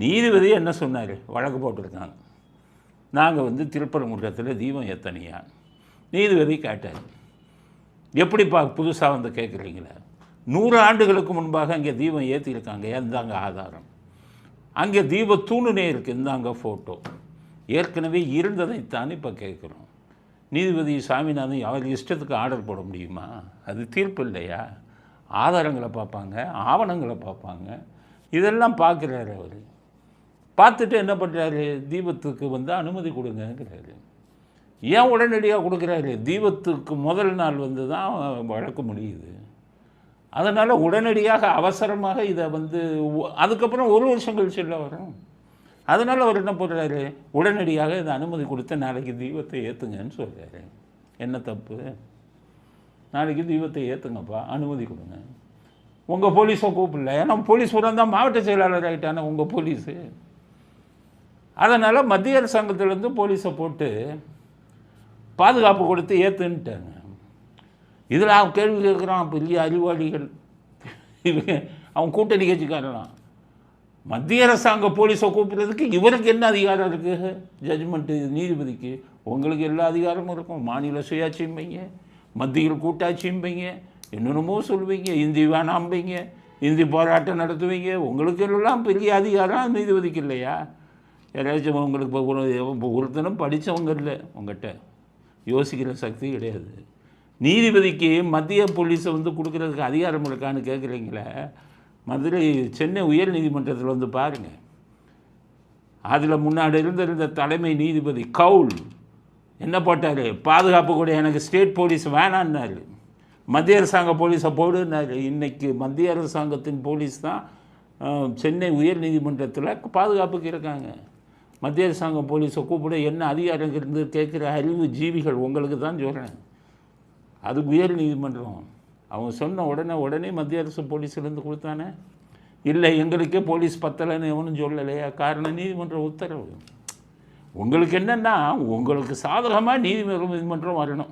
நீதிபதி என்ன சொன்னார்? வழக்கு போட்டிருக்காங்க. நாங்கள் வந்து திருப்பரங்குன்றத்தில் தீபம் ஏத்தனையா? நீதிபதி கேட்டார், எப்படிப்பா புதுசாக வந்து கேட்குறீங்களே? 100 ஆண்டுகளுக்கு முன்பாக அங்கே தீபம் ஏற்றிருக்காங்க, எந்தாங்க ஆதாரம்? அங்கே தீபத்தூணுனே இருக்குது, இந்தாங்க ஃபோட்டோ. ஏற்கனவே இருந்ததைத்தான் இப்போ கேட்குறோம். நீதிபதி சாமிநாதன் அவர் இஷ்டத்துக்கு ஆர்டர் போட முடியுமா? அது தீர்ப்பு இல்லையா? ஆதாரங்களை பார்ப்பாங்க, ஆவணங்களை பார்ப்பாங்க. இதெல்லாம் பார்க்குறாரு அவர். பார்த்துட்டு என்ன பண்ணுறாரு? தீபத்துக்கு வந்து அனுமதி கொடுங்கங்கிறாரு. ஏன் உடனடியாக கொடுக்குறாரு? தீபத்துக்கு முதல் நாள் வந்து தான் வழக்கு முடியுது. அதனால் உடனடியாக அவசரமாக இதை வந்து அதுக்கப்புறம் 1 வருஷம் கழிச்சுல வரும். அதனால் அவர் என்ன பண்ணுறாரு? உடனடியாக இதை அனுமதி கொடுத்து நாளைக்கு தீபத்தை ஏற்றுங்கன்னு சொல்கிறாரு. என்ன தப்பு? நாளைக்கு தீபத்தை ஏற்றுங்கப்பா, அனுமதி கொடுங்க. உங்கள் போலீஸை கூப்பிடல, ஏன்னா போலீஸ் கூட தான் மாவட்ட செயலாளர் ஆகிட்டானே உங்கள் போலீஸு. அதனால் மத்திய அரசாங்கத்திலேருந்து போலீஸை போட்டு பாதுகாப்பு கொடுத்து ஏற்றுன்ட்டாங்க. இதில் அவன் கேள்வி கேட்குறான், பெரிய அறிவாளிகள் அவன் கூட்டணி கட்சிக்காரலாம். மத்திய அரசாங்க போலீஸை கூப்பிட்றதுக்கு இவருக்கு என்ன அதிகாரம் இருக்குது? ஜட்ஜ்மெண்ட்டு நீதிபதிக்கு. உங்களுக்கு எல்லா அதிகாரமும் இருக்கும். மாநில சுயாட்சியும்பீங்க, மத்தியில் கூட்டாட்சியும்பீங்க, என்னென்னமோ சொல்வீங்க, இந்தி வேணாம்பீங்க, இந்தி போராட்டம் நடத்துவீங்க. உங்களுக்கு எல்லாம் பெரிய அதிகாரம் நீதிபதிக்கு இல்லையா? யாராச்சும் உங்களுக்கு இப்போ ஒருத்தனும் படித்தவங்க இல்லை உங்கள்கிட்ட, யோசிக்கிற சக்தி கிடையாது. நீதிபதிக்கு மத்திய போலீஸை வந்து கொடுக்குறதுக்கு அதிகாரம் இருக்கான்னு கேட்குறீங்களே. மதுரை சென்னை உயர் நீதிமன்றத்தில் வந்து பாருங்கள். அதில் முன்னாடி இருந்த தலைமை நீதிபதி கவுல் என்ன போட்டார்? பாதுகாப்பு கூட எனக்கு ஸ்டேட் போலீஸ் வேணான்னாரு, மத்திய அரசாங்க போலீஸை போடுன்னாரு. இன்றைக்கி மத்திய அரசாங்கத்தின் போலீஸ் தான் சென்னை உயர் நீதிமன்றத்தில் பாதுகாப்புக்கு இருக்காங்க. மத்திய அரசாங்க போலீஸை கூப்பிட என்ன அதிகாரம் இருந்து கேட்குற அறிவு ஜீவிகள் உங்களுக்கு தான் சொல்கிறேன். அது உயர் நீதிமன்றம். அவங்க சொன்ன உடனே மத்திய அரசு போலீஸ்லேருந்து கொடுத்தானே. இல்லை எங்களுக்கே போலீஸ் பத்தலைன்னு எவனும் சொல்லலையா? காரணம் நீதிமன்ற உத்தரவு. உங்களுக்கு என்னென்னா உங்களுக்கு சாதகமாக நீதிமன்றம் வரணும்.